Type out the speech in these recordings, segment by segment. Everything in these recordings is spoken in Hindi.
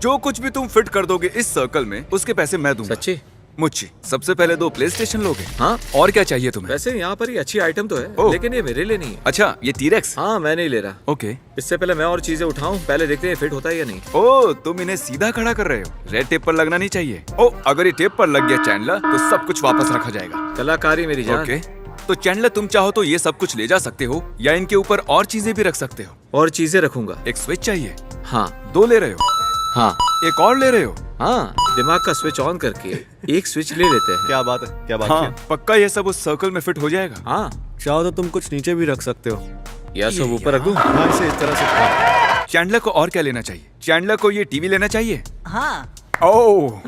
जो कुछ भी तुम फिट कर दोगे इस सर्कल में उसके पैसे मैं दूंगा। सच्ची? मुझे सबसे पहले 2 प्ले स्टेशन लोगे? हाँ। और क्या चाहिए तुम्हें? वैसे यहाँ पर ही अच्छी आइटम तो है, ओह। लेकिन ये मेरे लिए नहीं है। अच्छा, ये टीरेक्स? हाँ, मैं नहीं ले रहा। ओके। इससे पहले मैं और चीजें उठाऊं, पहले देखते हैं फिट होता है या नहीं। ओ, तुम इन्हें सीधा खड़ा कर रहे हो। रेड टेप पर लगना नहीं चाहिए। ओ, अगर ये टेप पर लग गया चैंडलर तो सब कुछ वापस रखा जाएगा। कलाकारी मेरी जान। ओके, तो चैंडलर तुम चाहो तो ये सब कुछ ले जा सकते हो या इनके ऊपर और चीजें भी रख सकते हो। और चीजें रखूंगा। एक स्विच चाहिए? हाँ। 2 ले रहे हो? हाँ। एक और ले रहे हो? हाँ, दिमाग का स्विच ऑन करके एक स्विच ले लेते हैं। क्या बात है, क्या बात हाँ, है। पक्का ये सब उस सर्कल में फिट हो जाएगा। हाँ, चाहो तो तुम कुछ नीचे भी रख सकते हो। या सब ऊपर रख दूं? हाँ, इसे इस तरह से। चैंडलर को और क्या लेना चाहिए? चैंडलर को ये टीवी लेना चाहिए? हाँ। ओह,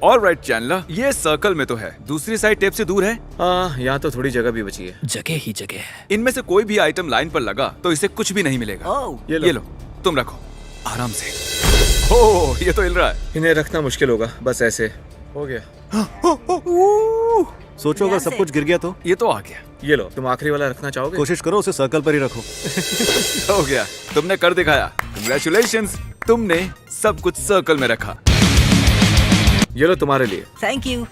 ऑलराइट चैंडलर, ये सर्कल में तो है, दूसरी साइड टेप से दूर है। हाँ, यहाँ तो थोड़ी जगह भी बची है। जगह ही जगह है। इनमें से कोई भी आइटम लाइन पर लगा तो इसे कुछ भी नहीं मिलेगा। ओह, ये लो, तुम रखो आराम से। ओह, ये तो हिल रहा है। इन्हें रखना मुश्किल होगा, बस ऐसे हो गया। सोचो अगर सब कुछ गिर गया तो। ये तो आ गया। ये लो, तुम आखिरी वाला रखना चाहोगे? कोशिश करो उसे सर्कल पर ही रखो। हो गया, तुमने कर दिखाया। कंग्रेचुलेशंस, तुमने सब कुछ सर्कल में रखा। ये लो तुम्हारे लिए। Thank you.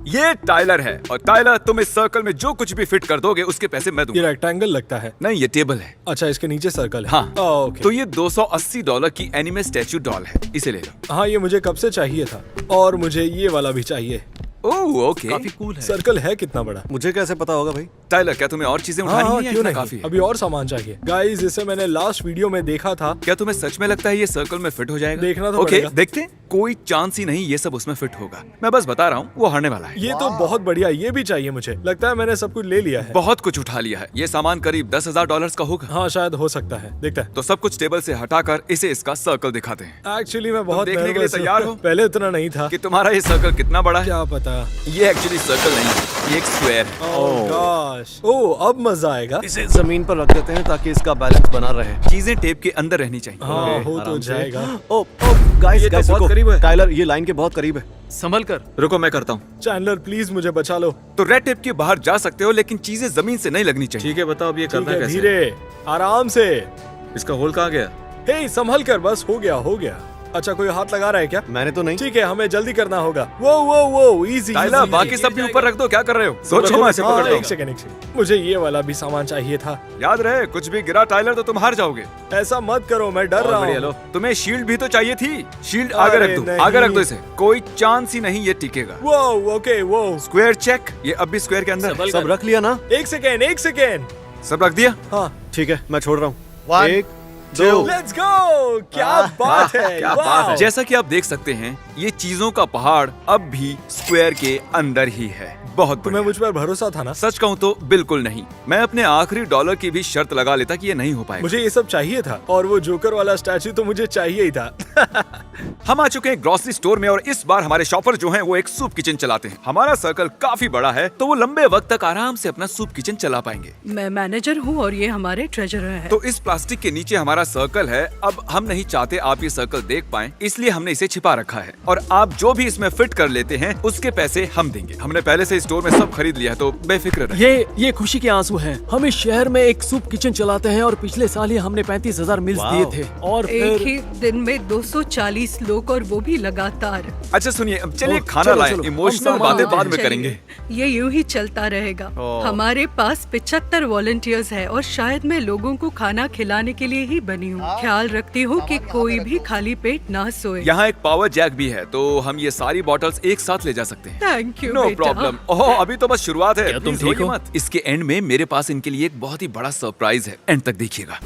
ये टाइलर है और टाइलर तुम इस सर्कल में जो कुछ भी फिट कर दोगे उसके पैसे मैं ये दूंगा। रेक्टेंगल लगता है। नहीं, ये टेबल है। अच्छा, इसके नीचे सर्कल है। हाँ। ओके। तो ये $280 की एनिमे स्टैचू डॉल है, इसे ले लो। हाँ, ये मुझे कब से चाहिए था और मुझे ये वाला भी चाहिए। ओह, ओके। काफी कूल है। सर्कल है कितना बड़ा? मुझे कैसे पता होगा भाई? टाइलर, क्या तुम्हें और चीजें हाँ, उठानी हाँ, है या क्यों इतना नहीं? काफी है? अभी और सामान चाहिए। गाइस, इसे मैंने लास्ट वीडियो में देखा था। क्या तुम्हें सच में लगता है ये सर्कल में फिट हो जाएगा? देखना तो ओके, पड़ेगा। देखते हैं। कोई चांस ही नहीं ये सब उसमें फिट होगा। मैं बस बता रहा हूँ, वो हारने वाला है। ये तो बहुत बढ़िया, ये भी चाहिए मुझे। लगता है मैंने सब कुछ ले लिया है। बहुत कुछ उठा लिया है। ये सामान करीब $10,000 का होगा। हाँ, शायद हो सकता है। देखता है। तो सब कुछ टेबल से हटाकर इसे इसका सर्कल दिखाते हैं एक्चुअली मैं बहुत देखने के लिए nervous हूँ। तैयार हो? पहले इतना नहीं था। कि तुम्हारा ये सर्कल कितना बड़ा है। क्या पता। ये एक्चुअली सर्कल नहीं है, ये एक स्क्वायर है। ओह गॉश। ओह, अब मजा आएगा। इसे जमीन पर रख देते हैं ताकि इसका बैलेंस बना रहे। चीजें टेप के अंदर रहनी चाहिए। हाँ, हो तो जाएगा। ओ गाइस, ये तो गाइस बहुत रुको। करीब है। टाइलर, ये लाइन के बहुत करीब है। संभल कर। रुको, मैं करता हूँ। चैंडलर, प्लीज मुझे बचा लो। तो रेड टेप के बाहर जा सकते हो, लेकिन चीजें जमीन से नहीं लगनी चाहिए। ठीक है, बताओ अब ये ठीक करना है, कैसे? धीरे, आराम से। इसका होल कहाँ गया? हे, संभल कर, बस हो गया, हो गया। अच्छा, कोई हाथ लगा रहा है क्या? मैंने तो नहीं। ठीक है, हमें जल्दी करना होगा। वो इजी। टाइलर, बाकी सब भी ऊपर रख दो। क्या कर रहे हो? सोचो मैं इसे पकड़ एक सेकंड। मुझे ये वाला भी सामान चाहिए था। याद रहे, कुछ भी गिरा टाइलर तो तुम हार जाओगे। ऐसा मत करो, मैं डर रहा बढ़िया, लो। हूँ। तुम्हें शील्ड भी तो चाहिए थी। शील्ड आगे अरे रख दो, नहीं। आगे रख दो इसे। कोई चांस ही नहीं ये टिकेगा। वो ओके, वो स्क्वायर चेक। ये अब भी स्क्वायर के अंदर है। सब रख लिया ना? एक सेकेंड। सब रख दिया? हाँ, ठीक है, मैं छोड़ रहा हूँ। 1 2 लेट्स गो। क्या बात है, क्या बात है। जैसा कि आप देख सकते हैं, ये चीजों का पहाड़ अब भी स्क्वायर के अंदर ही है। बहुत तुम्हें बढ़िया। मुझ पर भरोसा था ना? सच कहूँ तो बिल्कुल नहीं। मैं अपने आखिरी डॉलर की भी शर्त लगा लेता कि ये नहीं हो पाएगा। मुझे ये सब चाहिए था और वो जोकर वाला स्टैचू तो मुझे चाहिए ही था। हम आ चुके हैं ग्रोसरी स्टोर में और इस बार हमारे शॉपर जो हैं वो एक सूप किचन चलाते हैं। हमारा सर्कल काफी बड़ा है तो वो लंबे वक्त तक आराम से अपना सूप किचन चला पाएंगे। मैं मैनेजर हूँ और ये हमारे ट्रेजरर है। तो इस प्लास्टिक के नीचे हमारा सर्कल है। अब हम नहीं चाहते आप ये सर्कल देख पाएं, इसलिए हमने इसे छिपा रखा है। और आप जो भी इसमें फिट कर लेते हैं उसके पैसे हम देंगे। हमने पहले से स्टोर में सब खरीद लिया है, तो बेफिक्र रहिए। ये खुशी के आंसू हैं। हम इस शहर में एक सूप किचन चलाते हैं और पिछले साल ही हमने 35,000 मिल्स दिए थे। और एक फिर ही दिन में 240 लोग और वो भी लगातार। अच्छा सुनिए, अब चलिए ओह, खाना चलो, लाएं। चलो, इमोशनल हम बातें सामान बाद में चलिए। करेंगे। ये यूं ही चलता रहेगा। हमारे पास 75 वॉलंटियर्स है और शायद मैं लोगों को खाना खिलाने के लिए ही बनी हूँ। ख्याल रखती हूँ कि कोई भी खाली पेट ना सोए। यहाँ एक पावर जैक भी है, तो हम ये सारी बॉटल्स एक साथ ले जा सकते हैं। थैंक यू नो बेटा। प्रॉब्लम। ओह, अभी तो बस शुरुआत है। क्या तुम Please ठीक रोइए हो? मत। इसके एंड में मेरे पास इनके लिए एक बहुत ही बड़ा सरप्राइज है। एंड तक देखिएगा।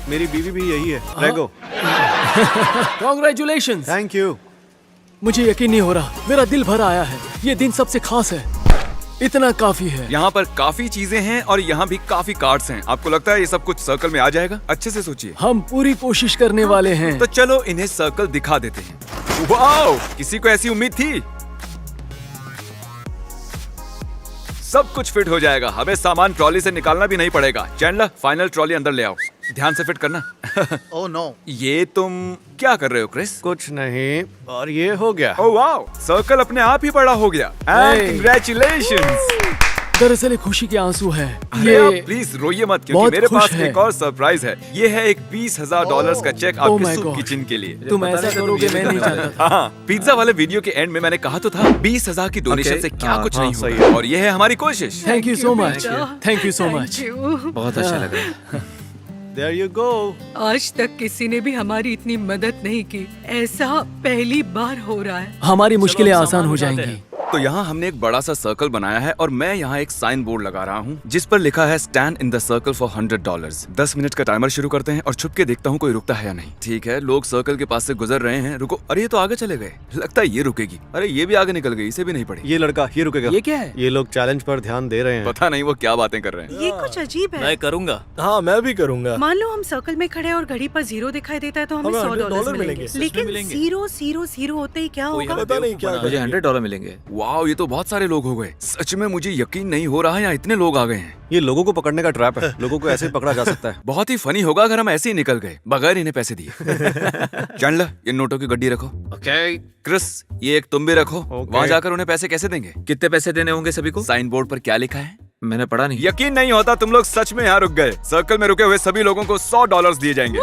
मेरी बीवी भी यही है। रेगो, कांग्रेचुलेशंस। Thank you. मुझे यकीन नहीं हो रहा, मेरा दिल भर आया है। ये दिन सबसे खास है। इतना काफी है। यहाँ पर काफी चीजें हैं और यहाँ भी काफी कार्ड्स हैं। आपको लगता है ये सब कुछ सर्कल में आ जाएगा? अच्छे से सोचिए। हम पूरी कोशिश करने वाले हैं। तो चलो इन्हें सर्कल दिखा देते हैं। वाओ, किसी को ऐसी उम्मीद थी? सब कुछ फिट हो जाएगा। हमें सामान ट्रॉली से निकालना भी नहीं पड़ेगा। चैंडलर, फाइनल ट्रॉली अंदर ले आओ। ध्यान से फिट करना। Oh no. ये तुम क्या कर रहे हो क्रिस? कुछ नहीं, और ये हो गया। ओह वाओ, सर्कल अपने आप ही बड़ा हो गया। And Hey. कंग्रेचुलेशंस। दरअसल ये खुशी के आंसू है। अरे आप प्लीज रोइए मत, क्योंकि बहुत मेरे खुश पास है। एक और सरप्राइज है। ये है एक $20,000 का चेक Oh आपके my सूप God. किचन के लिए। तुम ऐसा करोगे मैं नहीं चाहता था। हाँ, पिज्जा वाले वीडियो के एंड में मैंने कहा तो था 20,000 की डोनेशन Okay. से क्या हाँ, कुछ हाँ, नहीं सही होगा। है। और ये है हमारी कोशिश। Thank you so much, thank you so much. Thank you. बहुत अच्छा लग रहा है। There you go. आज तक किसी ने भी हमारी इतनी मदद नहीं की। ऐसा पहली बार हो रहा है। हमारी मुश्किलें आसान हो जाएंगी। तो यहाँ हमने एक बड़ा सा सर्कल बनाया है और मैं यहाँ एक साइन बोर्ड लगा रहा हूँ जिस पर लिखा है stand in the circle for $100। 10 minute का टाइमर शुरू करते हैं और छुप के देखता हूँ कोई रुकता है या नहीं। ठीक है, लोग सर्कल के पास से गुजर रहे हैं। रुको, अरे ये तो आगे चले गए। लगता है ये रुकेगी। अरे ये भी आगे निकल गई, इसे भी नहीं पड़ी। ये लड़का ये रुकेगा। ये क्या है? ये लोग चैलेंज पर ध्यान दे रहे हैं। पता नहीं वो क्या बातें कर रहे हैं। ये कुछ अजीब है। मैं करूंगा। हाँ मैं भी करूंगा। मान लो हम सर्कल में खड़े हैं और घड़ी पर 0 दिखाई देता है तो हमें हमें $100 $100 मिलेंगे। मिलेंगे। लेकिन मिलेंगे। 0 0 0 होते ही क्या होगा? पता नहीं क्या मुझे $100 मिलेंगे। वाह, ये तो बहुत सारे लोग हो गए। सच में मुझे यकीन नहीं हो रहा, यहाँ इतने लोग आ गए हैं। ये लोगों को पकड़ने का ट्रैप है। लोगों को ऐसे ही पकड़ा जा सकता है। बहुत ही फनी होगा अगर हम ऐसे ही निकल गए बगैर इन्हें पैसे दिए। चैंडलर, ये नोटों की गड्डी रखो। ओके, क्रिस, ये एक तुम भी रखो। Okay. वहाँ जाकर उन्हें पैसे कैसे देंगे? कितने पैसे देने होंगे सभी को? साइन बोर्ड पर क्या लिखा है? मैंने पढ़ा नहीं। यकीन नहीं होता, तुम लोग सच में यहाँ रुक गए। सर्कल में रुके हुए सभी लोगों को $100 दिए जाएंगे।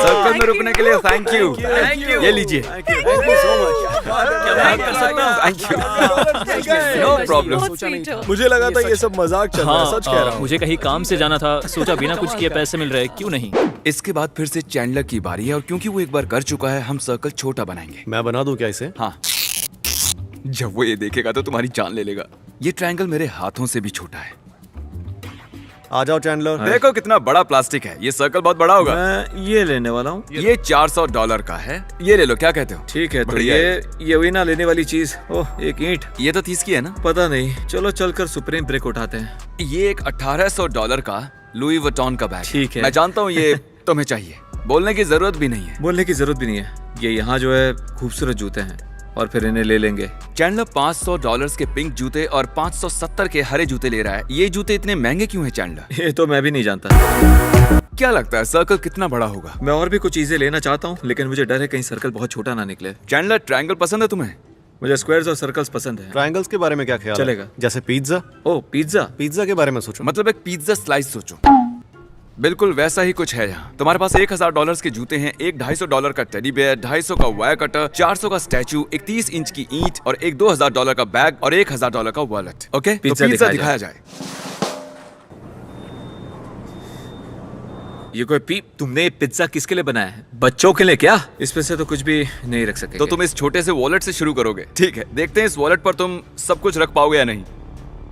सर्कल में रुकने के लिए थैंक यू। ये लीजिए। Thank you so much. Thank you. No problem. बहुत sweet हो। मुझे लगा था ये सब मजाक चल रहा है, सच कह रहा हूँ। मुझे कहीं काम से जाना था, सोचा बिना कुछ किए पैसे मिल रहे, क्यों नहीं। इसके बाद फिर से चैंडलर की बारी है और क्योंकि वो एक बार कर चुका है, हम सर्कल छोटा बनाएंगे। मैं बना दूं क्या इसे? हाँ, जब वो ये देखेगा तो तुम्हारी जान ले लेगा। ये ट्रायंगल मेरे हाथों से भी छोटा है। आ जाओ चैंडलर। देखो कितना बड़ा प्लास्टिक है। ये सर्कल बहुत बड़ा होगा। मैं ये लेने वाला हूँ। ये $400 का है। ये ले लो, क्या कहते हो? ठीक है, तो बढ़िया ये वही ना लेने वाली चीज। ओह, एक ईंट। ये तो 30 की है ना? पता नहीं, चलो चलकर सुप्रीम ब्रेक उठाते हैं। ये एक $1800 का लुई वुइटन का बैग। ठीक है। मैं जानता हूँ ये तुम्हें चाहिए, बोलने की जरूरत भी नहीं है। बोलने की जरूरत भी नहीं है। ये यहाँ जो है खूबसूरत जूते हैं और फिर इन्हें ले लेंगे। चैंडलर $500 के पिंक जूते और 570 के हरे जूते ले रहा है। ये जूते इतने महंगे क्यों हैं चैंडलर? ये तो मैं भी नहीं जानता। क्या लगता है सर्कल कितना बड़ा होगा? मैं और भी कुछ चीजें लेना चाहता हूँ, लेकिन मुझे डर है कहीं सर्कल बहुत छोटा ना निकले। चैंडलर, ट्रायंगल पसंद है तुम्हें? मुझे स्क्वायर्स और सर्कल्स पसंद है। ट्रायंगल्स के बारे में क्या ख्याल है? चलेगा। जैसे पिज्जा। ओह, पिज्जा। पिज्जा के बारे में सोचो। मतलब एक पिज्जा स्लाइस सोचो। बिल्कुल वैसा ही कुछ है यहाँ। तुम्हारे पास $1000 के जूते हैं, एक $250 का टेडी बेयर, 250 का वायर कटर, 400 का स्टैचू, एक 30 इंच की ईंट और एक $2000 का बैग और $1000 का वॉलेट। ओके, तो पिज्जा पिज्जा दिखाया दिखाया जाए। ये कोई तुमने ये पिज्जा किसके लिए बनाया है? बच्चों के लिए क्या? इसमें से तो कुछ भी नहीं रख सकेंगे। तो तुम इस छोटे से वॉलेट से शुरू करोगे। ठीक है, देखते हैं इस वॉलेट पर तुम सब कुछ रख पाओगे या नहीं।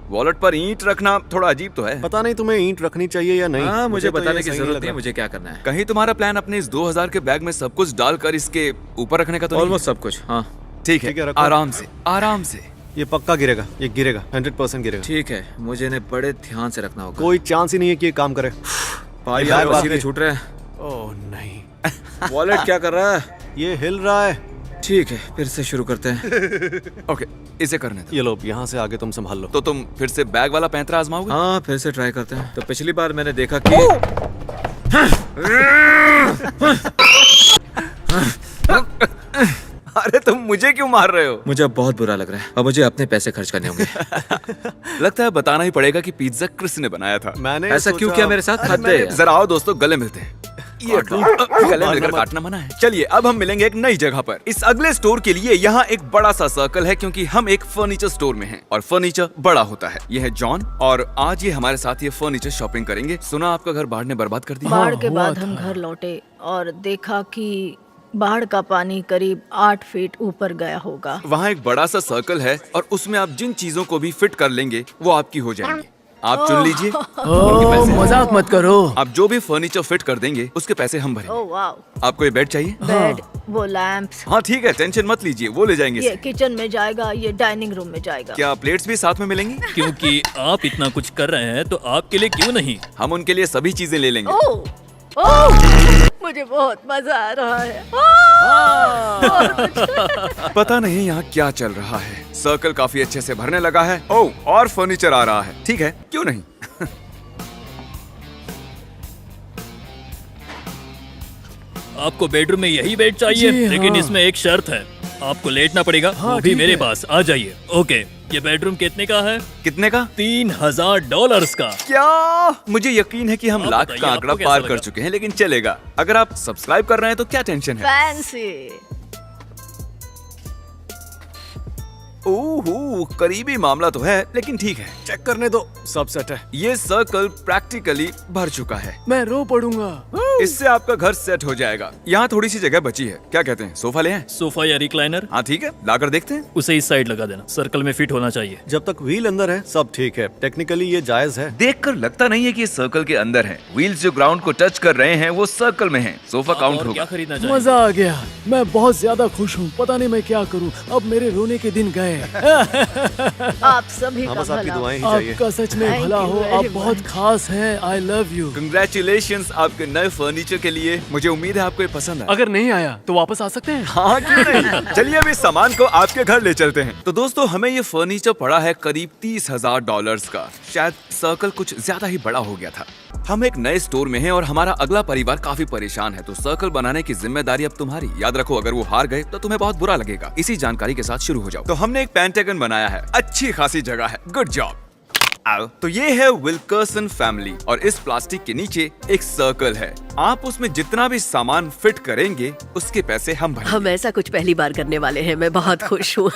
वॉलेट पर ईंट रखना थोड़ा अजीब तो है। पता नहीं तुम्हें ईंट रखनी चाहिए या नहीं। हाँ, मुझे तो ये बताने की सही जरूरत लग नहीं है रहा। मुझे क्या करना है। कहीं तुम्हारा प्लान अपने इस 2000 के बैग में सब कुछ डालकर इसके ऊपर रखने का तो नहीं? ऑलमोस्ट सब कुछ। हाँ ठीक ठीक है, है, रखो। आराम से आराम से। ये पक्का गिरेगा, ये गिरेगा, 100% गिरेगा। ठीक है, मुझे इन्हें बड़े ध्यान से रखना होगा। कोई चांस ही नहीं है कि ये काम करे। पाई यार, यार वसीले बाकी- छूट रहे हैं। ओह नहीं, वॉलेट क्या कर रहा है? ये हिल रहा है। ठीक है, फिर से शुरू करते हैं। ओके, इसे करने दो। ये लो, यहाँ से आगे तुम संभाल लो। तो तुम फिर से बैग वाला पैंतरा आजमाओगे? हाँ, फिर से ट्राई करते हैं। तो पिछली बार मैंने देखा कि अरे तुम मुझे क्यों मार रहे हो? मुझे अब बहुत बुरा लग रहा है। अब मुझे अपने पैसे खर्च करने होंगे। लगता है बताना ही पड़ेगा कि पिज्जा क्रिस ने बनाया था। मैंने ऐसा क्यों सोचा- किया मेरे साथ? अरे हद है मैंने- यार। जरा आओ दोस्तों, गले मिलते हैं। ये गले मिलकर काटना मना है। चलिए, अब हम मिलेंगे एक नई जगह पर। इस अगले स्टोर के लिए यहाँ एक बड़ा सा सर्कल है क्योंकि हम एक फर्नीचर स्टोर में हैं और फर्नीचर बड़ा होता है। ये है जॉन और आज ये हमारे साथ ये फर्नीचर शॉपिंग करेंगे। सुना आपका घर बाढ़ ने बर्बाद कर दिया। बाढ़ के हुआ बाद था। हम घर लौटे और देखा कि बाढ़ का पानी करीब 8 फीट ऊपर गया होगा। वहाँ एक बड़ा सा सर्कल है और उसमें आप जिन चीजों को भी फिट कर लेंगे वो आपकी हो जाएंगी। आप चुन लीजिए। ओह, मजाक मत करो। आप जो भी फर्नीचर फिट कर देंगे उसके पैसे हम भरेंगे। ओह वाओ, आपको ये बेड चाहिए? बेड, वो लैंप्स, हाँ ठीक है, टेंशन मत लीजिए, वो ले जाएंगे ये इसे। किचन में जाएगा, ये डाइनिंग रूम में जाएगा। क्या प्लेट्स भी साथ में मिलेंगी? क्योंकि आप इतना कुछ कर रहे हैं तो आपके लिए क्यों नहीं। हम उनके लिए सभी चीजें ले लेंगे। ओह ओह, मुझे बहुत मजा आ रहा है। पता नहीं यहाँ क्या चल रहा है। सर्कल काफी अच्छे से भरने लगा है। ओह, और फर्नीचर आ रहा है। ठीक है, क्यों नहीं। आपको बेडरूम में यही बेड चाहिए, जी, लेकिन हाँ। इसमें एक शर्त है। आपको लेटना पड़ेगा। हाँ, वो भी ठीक मेरे है। पास। आ जाइए। ओके, ये बेडरूम कितने का है? कितने का? $3000 का। क्या? मुझे यकीन है कि हम आप लाख बताइए, का आपको आंकड़ा कैसा पार लगा? कर चुके हैं, लेकिन चलेगा। अगर आप सब्सक्राइब कर रहे हैं तो क्या टेंशन है? फैंसी। ओह, करीबी मामला तो है, लेकिन ठीक है। चेक करने दो, सब सेट है। ये सर्कल प्रैक्टिकली भर चुका है। मैं रो पड़ूंगा। इससे आपका घर सेट हो जाएगा। यहाँ थोड़ी सी जगह बची है। क्या कहते हैं, सोफा ले आएं? सोफा या रिक्लाइनर? हाँ ठीक है, लाकर देखते हैं। उसे इस साइड लगा देना, सर्कल में फिट होना चाहिए। जब तक व्हील अंदर है सब ठीक है। टेक्निकली ये जायज है। देखकर लगता नहीं है कि ये सर्कल के अंदर है। व्हील्स जो ग्राउंड को टच कर रहे हैं वो सर्कल में हैं। सोफा आप काउंट और क्या होगा। खरीदना चाहिए? मजा आ गया। मैं बहुत ज्यादा खुश हूँ। पता नहीं मैं क्या करूँ। अब मेरे रोने के दिन गए। आप सभी का हम आपकी भला। दुआएं ही चाहिए। आपका सच में Thank भला you हो। very आप बहुत much. खास हैं। I love you. कंग्रेचुलेशंस आपके नए फर्नीचर के लिए। मुझे उम्मीद है आपको ये पसंद आया। अगर नहीं आया तो वापस आ सकते हैं। हाँ क्यों नहीं? चलिए अब इस सामान को आपके घर ले चलते हैं। तो दोस्तों, हमें ये फर्नीचर पड़ा है करीब $30,000 का। शायद सर्कल कुछ ज्यादा ही बड़ा हो गया था। हम एक नए स्टोर में हैं और हमारा अगला परिवार काफी परेशान है, तो सर्कल बनाने की जिम्मेदारी अब तुम्हारी। याद रखो, अगर वो हार गए तो तुम्हें बहुत बुरा लगेगा। इसी जानकारी के साथ शुरू हो जाओ। तो हमने एक पेंटागन बनाया है। अच्छी खासी जगह है। Good job. आओ, तो ये है विल्कर्सन फैमिली और इस प्लास्टिक के नीचे एक सर्कल है। आप उसमें जितना भी सामान फिट करेंगे उसके पैसे हम भरेंगे। हम ऐसा कुछ पहली बार करने वाले हैं। मैं बहुत खुश हूँ।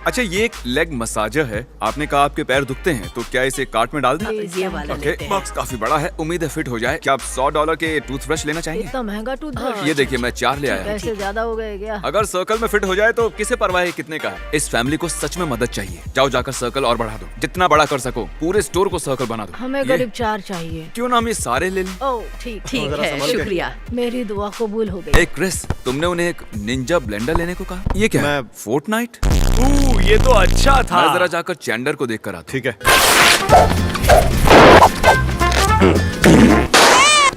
अच्छा, ये एक लेग मसाजर है। आपने कहा आपके पैर दुखते हैं, तो क्या इसे कार्ट में डाल दें? ये वाला ओके, लेते हैं। बॉक्स काफी बड़ा है। उम्मीद है फिट हो जाए। क्या आप $100 के टूथब्रश लेना चाहेंगे? इतना महंगा टूथब्रश। ये देखिए, मैं 4 ले आया हूं। पैसे ज्यादा हो गए क्या? अगर सर्कल में फिट हो जाए तो किसे परवाह है कितने का है। इस फैमिली को सच में मदद चाहिए। जाओ जाकर सर्कल और बढ़ा दो, जितना बड़ा कर सको। पूरे स्टोर को सर्कल बना दो। हमें ये- करीब 4 चाहिए। क्यों ना हम ये सारे ले लें? ओह ठीक ठीक जरा है, संभल के। शुक्रिया। मेरी दुआ कबूल हो गई। ए क्रिस, तुमने उन्हें एक निंजा ब्लेंडर लेने को कहा। ये क्या है? मैं- फोर्टनाइट? ये तो अच्छा था। मैं जरा जाकर चैंडर को देख कर आता ठीक है। हूं।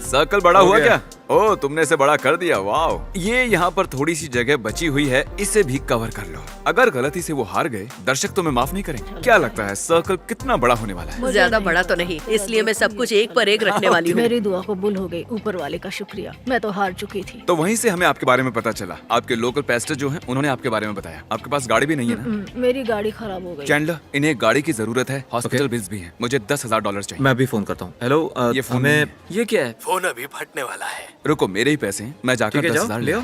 सर्कल बड़ा हो हुआ गया। क्या? ओह, तुमने इसे बड़ा कर दिया। वाह। ये यहाँ पर थोड़ी सी जगह बची हुई है, इसे भी कवर कर लो। अगर गलती से वो हार गए, दर्शक तुम्हें माफ नहीं करेंगे। क्या लगता है सर्कल कितना बड़ा होने वाला है? ज्यादा बड़ा तो नहीं, इसलिए मैं सब कुछ एक पर एक रखने वाली हूँ। मेरी दुआ कबूल हो गई। ऊपर वाले का शुक्रिया। मैं तो हार चुकी थी। तो वहीं से हमें आपके बारे में पता चला। आपके लोकल पेस्टर जो हैं, उन्होंने आपके बारे में बताया। आपके पास गाड़ी भी नहीं है ना? मेरी गाड़ी खराब हो गई। चैंडलर, इन्हें एक गाड़ी की जरूरत है। हॉस्पिटल बिल्स भी हैं। मुझे $10,000 चाहिए। मैं अभी फोन करता हूँ। हेलो, ये फोन हमें नहीं ये क्या है? फोन अभी फटने वाला है। रुको, मेरे ही पैसे हैं। मैं जाकर ठीक है, जाओ, 10,000 ले ले आओ।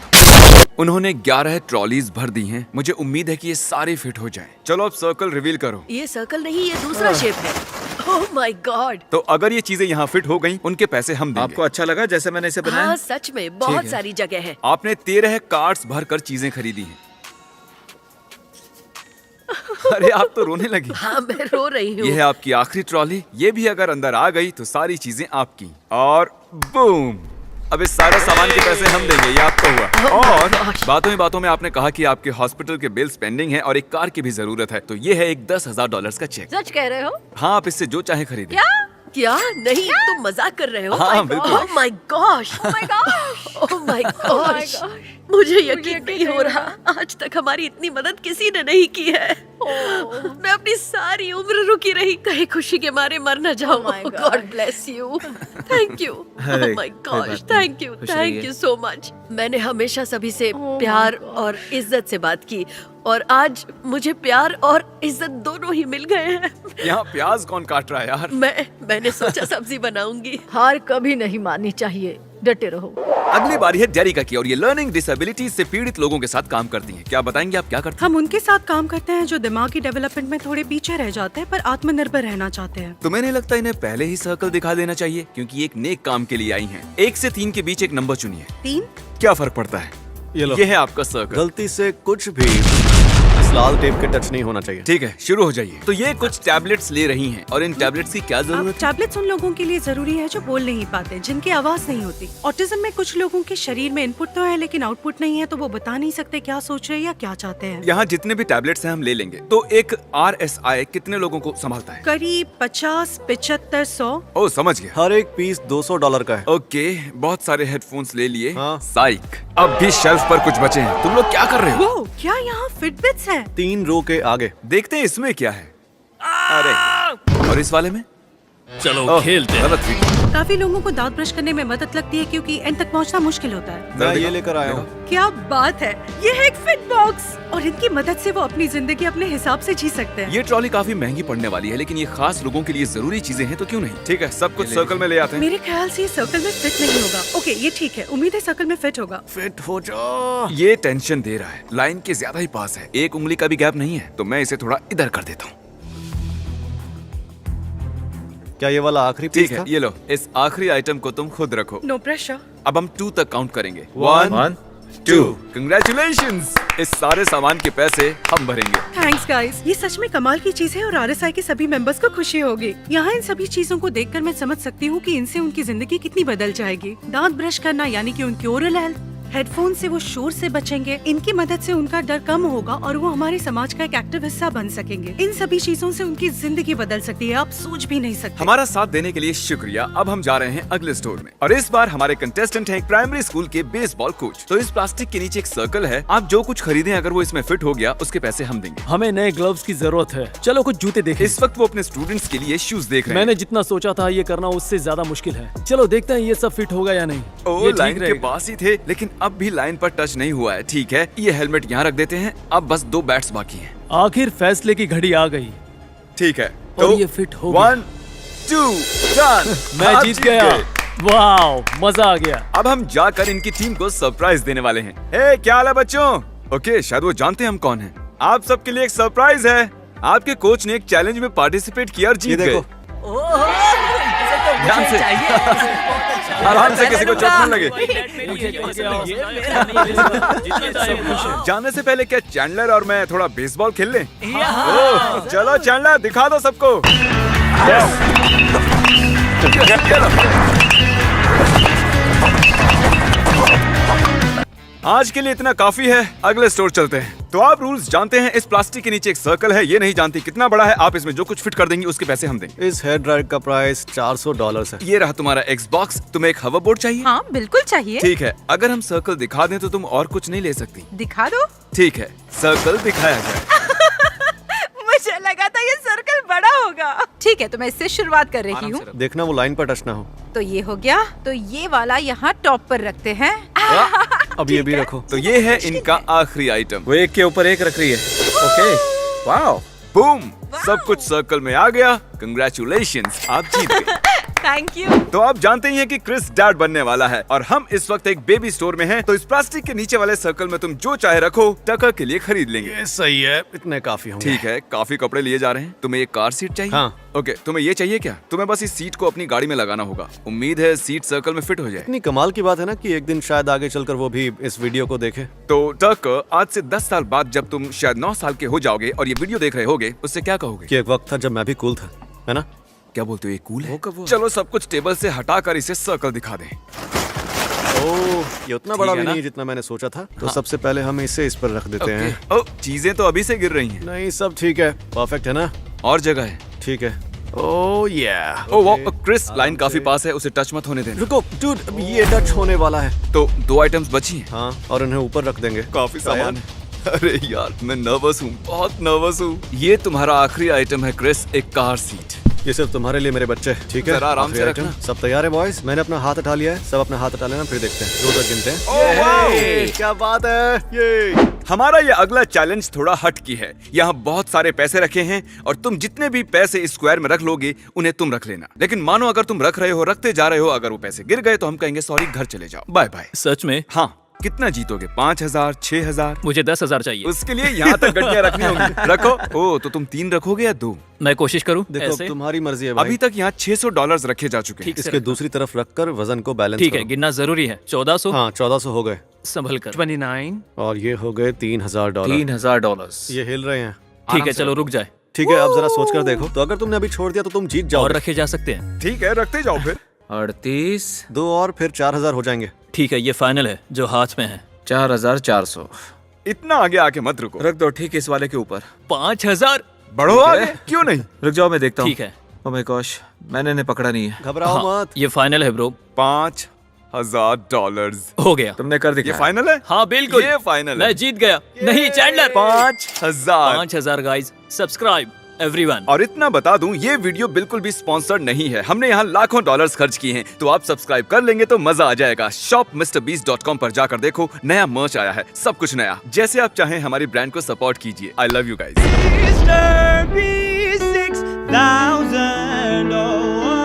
उन्होंने 11 ट्रॉलीज भर दी हैं। मुझे उम्मीद है कि ये सारे फिट हो जाएं। चलो अब सर्कल रिवील करो। ये सर्कल नहीं, ये दूसरा शेप है। Oh my God. तो अगर ये चीजें यहाँ फिट हो गई, उनके पैसे हम देंगे। आपको अच्छा लगा जैसे मैंने इसे बनाया? हाँ सच में बहुत है। सारी जगह है। आपने 13 कार्ट्स भरकर चीजें खरीदी हैं। अरे आप तो रोने लगी। हाँ मैं रो रही ये हूँ। है आपकी आखिरी ट्रॉली। ये भी अगर अंदर आ गई तो सारी चीजें आपकी। और बूम, अब इस सारे सामान के पैसे हम देंगे। ये आपका हुआ। और बातों ही बातों में आपने कहा कि आपके हॉस्पिटल के बिल्स पेंडिंग हैं और एक कार की भी जरूरत है। तो ये है एक $10,000 का चेक। सच कह रहे हो? हाँ, आप इससे जो चाहे खरीदें। क्या? क्या? नहीं, तुम मजाक कर रहे हो? हाँ, बिल्कुल। Oh my gosh. Oh my gosh. मुझे यकीन नहीं हो रहा। आज तक हमारी इतनी मदद किसी ने नहीं की है। मैं अपनी सारी उम्र रुकी रही, कहीं खुशी के मारे मर न जाऊं। Oh my God. God bless you. Thank you. अरे, ओह माय कोई गॉश, बात नहीं। थैंक यू, खुश थैंक रहिए। You so much. मैंने हमेशा सभी से my प्यार God. और इज्जत से बात की, और आज मुझे प्यार और इज्जत दोनों ही मिल गए हैं। यहाँ प्याज कौन काट रहा है यार? मैंने सोचा सब्जी बनाऊंगी। हार कभी नहीं माननी चाहिए। डटे रहो। अगली बारी है डेरिका की और ये लर्निंग डिसेबिलिटीज से पीड़ित लोगों के साथ काम करती हैं। क्या बताएंगे आप क्या करती हैं? हम उनके साथ काम करते हैं जो दिमागी डेवलपमेंट में थोड़े पीछे रह जाते हैं पर आत्मनिर्भर रहना चाहते हैं। तुम्हें नहीं लगता इन्हें पहले ही सर्कल दिखा देना चाहिए, क्योंकि एक नेक काम के लिए आई हैं। 1 से 3 के बीच एक नंबर चुनिए। 3? क्या फर्क पड़ता है? ये लो। ये है आपका सर्कल। गलती से कुछ भी इस लाल टेप के टच नहीं होना चाहिए। ठीक है, शुरू हो जाइए। तो ये कुछ टैबलेट्स ले रही हैं और इन टैबलेट्स की क्या अब जरूरत है? टैबलेट्स उन लोगों के लिए जरूरी है जो बोल नहीं पाते, जिनकी आवाज नहीं होती। ऑटिज्म में कुछ लोगों के शरीर में इनपुट तो है लेकिन आउटपुट नहीं है, तो वो बता नहीं सकते क्या सोच रहे हैं या क्या चाहते हैं। यहाँ जितने भी टैबलेट्स हैं हम ले लेंगे। तो एक RSI कितने लोगों को संभालता है? करीब 50, 75, 100। ओह, समझ गया। हर एक पीस $200 का है। ओके, बहुत सारे हेडफोन्स ले लिए। हाँ। साइक, अब भी शेल्फ पर कुछ बचे हैं। तुम लोग क्या कर रहे हो? वो क्या यहाँ फिटबिट्स है? 3 रो के आगे। देखते हैं इसमें क्या है। अरे, और इस वाले में? चलो खेलते हैं। गलत हुई। काफी लोगों को दांत ब्रश करने में मदद लगती है क्योंकि एंड तक पहुंचना मुश्किल होता है। मैं ये लेकर आया हूँ। क्या बात है, ये है एक फिट बॉक्स और इनकी मदद से वो अपनी जिंदगी अपने हिसाब से जी सकते हैं। ये ट्रॉली काफी महंगी पड़ने वाली है, लेकिन ये खास लोगों के लिए जरूरी चीजें हैं, तो क्यों नहीं? ठीक है, सब कुछ सर्कल में ले आते हैं। मेरे ख्याल से ये सर्कल में फिट नहीं होगा। ओके, ये ठीक है, उम्मीद है सर्कल में फिट होगा। फिट हो जा। ये टेंशन दे रहा है, लाइन के ज्यादा ही पास है, एक उंगली का भी गैप नहीं है, तो मैं इसे थोड़ा इधर कर देता हूँ। क्या ये वाला आखिरी ठीक पीस है, था? ये लो, इस आखिरी आइटम को तुम खुद रखो। No pressure. अब हम 2 तक काउंट करेंगे। 1 2 कंग्रेचुलेशंस, इस सारे सामान के पैसे हम भरेंगे। थैंक्स गाइस, ये सच में कमाल की चीज है और आरएसआई के सभी मेंबर्स को खुशी होगी। यहाँ इन सभी चीजों को देखकर मैं समझ सकती हूँ कि इनसे उनकी जिंदगी कितनी बदल जाएगी। दांत ब्रश करना यानी कि उनकी ओरल हेल्थ, हेडफोन से वो शोर से बचेंगे, इनकी मदद से उनका डर कम होगा और वो हमारे समाज का एक एक्टिव हिस्सा बन सकेंगे। इन सभी चीजों से उनकी जिंदगी बदल सकती है, आप सोच भी नहीं सकते। हमारा साथ देने के लिए शुक्रिया। अब हम जा रहे हैं अगले स्टोर में और इस बार हमारे कंटेस्टेंट हैं एक प्राइमरी स्कूल के बेसबॉल कोच। तो इस प्लास्टिक के नीचे एक सर्कल है, आप जो कुछ खरीदें अगर वो इसमें फिट हो गया उसके पैसे हम देंगे। हमें नए ग्लव्स की जरूरत है। चलो कुछ जूते देखें। इस वक्त वो अपने स्टूडेंट्स के लिए शूज देख रहे हैं। मैंने जितना सोचा था ये करना उससे ज्यादा मुश्किल है। चलो देखते हैं ये सब फिट होगा या नहीं। ओ, ये ठीक लाइन के रहेगा। पास ही थे, लेकिन अब भी लाइन पर टच नहीं हुआ है। ठीक है, ये हेलमेट यहाँ रख देते हैं। अब बस 2 बैट्स बाकी हैं। आखिर फैसले की घड़ी आ गई। ठीक है, और ये फिट हो गया। 1 2 डन। मैं आप जीत गया। गए। वाओ, मजा आ गया। अब हम जाकर इनकी टीम को सरप्राइज देने वाले हैं। हे, क्या हाल है बच्चों? ओके, शायद वो जानते हैं हम कौन हैं। आप सबके लिए एक सरप्राइज है। आपके कोच ने एक चैलेंज में पार्टिसिपेट किया और ये जीत गए। देखो। ध्यान से, आराम से, किसी को चोट न लगे। जाने से पहले क्या चैंडलर और मैं थोड़ा बेसबॉल खेल लें? ओह, चलो चैंडलर, दिखा दो सबको। आज के लिए इतना काफी है, अगले स्टोर चलते हैं। तो आप रूल्स जानते हैं, इस प्लास्टिक के नीचे एक सर्कल है, ये नहीं जानती कितना बड़ा है, आप इसमें जो कुछ फिट कर देंगे उसके पैसे हम देंगे। इस हेयर ड्रायर का प्राइस $400 है। ये रहा तुम्हारा एक्सबॉक्स। तुम्हें एक हवा बोर्ड चाहिए? हाँ बिल्कुल चाहिए। ठीक है, अगर हम सर्कल दिखा दें तो तुम और कुछ नहीं ले सकती। दिखा दो। ठीक है, सर्कल दिखाया जाए। मुझे लगा था ये सर्कल बड़ा होगा। ठीक है, तो मैं इससे शुरुआत कर रही हूँ। देखना वो लाइन पर टच ना हो। तो ये हो गया, तो ये वाला यहाँ टॉप पर रखते हैं। अब ये भी रखो। तो ये है इनका आखिरी आइटम। वो एक के ऊपर एक रख रही है। ओके, वाओ, बूम, सब कुछ सर्कल में आ गया। कंग्रेचुलेशंस, आप जीत गए। Thank you. तो आप जानते ही हैं कि क्रिस डैड बनने वाला है और हम इस वक्त एक बेबी स्टोर में हैं। तो इस प्लास्टिक के नीचे वाले सर्कल में तुम जो चाहे रखो, टका के लिए खरीद लेंगे। ये सही है, इतने काफी होंगे। ठीक है, काफी कपड़े लिए जा रहे हैं। तुम्हें एक कार सीट चाहिए? हाँ। ओके, तुम्हें ये चाहिए क्या? तुम्हें बस इस सीट को अपनी गाड़ी में लगाना होगा। उम्मीद है सीट सर्कल में फिट हो जाए। इतनी कमाल की बात है ना कि एक दिन शायद आगे चलकर वो भी इस वीडियो को देखे। तो टक, आज से 10 साल बाद जब तुम शायद 9 साल के हो जाओगे और ये वीडियो देख रहे होगे, उससे क्या कहोगे? कि एक वक्त था जब मैं भी कूल था, है ना? क्या बोलते हो, ये कूल है? चलो सब कुछ टेबल से हटाकर इसे सर्कल दिखा दें। ओह, ये उतना बड़ा है भी ना? नहीं जितना मैंने सोचा था। तो सबसे पहले हम इसे इस पर रख देते हैं। ओ, चीजें तो अभी से गिर रही हैं। नहीं, सब ठीक है, परफेक्ट है ना? और जगह है। ठीक है। ओह या। ओ वाह, क्रिस, लाइन काफी पास है, उसे टच मत होने देना। रुको डूड, अब ये टच होने वाला है। तो 2 आइटम्स बची हैं। हाँ, और इन्हें ऊपर रख देंगे। काफी सामान है। अरे यार, मैं नर्वस हूँ, बहुत नर्वस हूँ। ये तुम्हारा आखिरी आइटम है क्रिस, एक कार सीट। ये सिर्फ तुम्हारे लिए मेरे बच्चे, ठीक है? जरा आराम आखिरी से आइटम। रखना। सब तैयार है बॉयज? मैंने अपना हाथ उठा लिया है, सब अपना हाथ उठा लेना, फिर देखते हैं 2 तक गिनते हैं। ये क्या बात है ये। हमारा ये अगला चैलेंज थोड़ा हट की है। यहाँ बहुत सारे पैसे रखे हैं और तुम जितने भी पैसे इस स्क्वायर में रख लोगे उन्हें तुम रख लेना। लेकिन मानो अगर तुम रख रहे हो, रखते जा रहे हो, अगर वो पैसे गिर गए तो हम कहेंगे सॉरी, घर चले जाओ, बाय बाय। सच में? हाँ, कितना जीतोगे? 5000, 6000? मुझे 10,000 चाहिए। उसके लिए यहाँ तक गड्डियाँ रखनी होंगी। रखो। ओ, तो तुम 3 रखोगे या 2? मैं कोशिश करूँ देखो, ऐसे? तुम्हारी मर्जी है भाई। अभी तक यहाँ $600 रखे जा चुके हैं। ठीक से इसके रखना। दूसरी तरफ रखकर वजन को बैलेंस ठीक है, करो। गिनना जरूरी है। 1400। हाँ, 1400 हो गए। संभल कर। 29। और ये हो गए $3000। $3000। ये हिल रहे हैं। ठीक है, चलो रुक जाए। ठीक है, अब जरा सोच कर देखो। तो अगर तुमने अभी छोड़ दिया तो तुम जीत जाओ। और रखे जा सकते हैं। ठीक है, रखते जाओ फिर। 38 2 और फिर 4000 हो जाएंगे। ठीक है, ये फाइनल है जो हाथ में है। 4400। इतना आगे आके मत रुको, रख दो ठीक इस वाले के ऊपर। 5000। बढ़ो आगे। क्यों नहीं? रुक जाओ, मैं देखता हूँ। ठीक है। ओह माय गॉश, मैंने इन्हें पकड़ा नहीं है। घबराओ मत। ये फाइनल है ब्रो। $5000 हो गया। तुमने कर ये दिखाया। फाइनल है? हाँ बिल्कुल, ये फाइनल है। मैं जीत गया। नहीं चैंडलर। 5000। 5000 guys, subscribe. everyone. और इतना बता दूं, ये वीडियो बिल्कुल भी स्पॉन्सर्ड नहीं है। हमने यहाँ लाखों डॉलर्स खर्च किए हैं, तो आप सब्सक्राइब कर लेंगे तो मजा आ जाएगा। shopmrbeast.com पर जाकर देखो, नया मर्च आया है, सब कुछ नया। जैसे आप चाहें हमारी ब्रांड को सपोर्ट कीजिए। I love you guys. Mr. B6000, oh,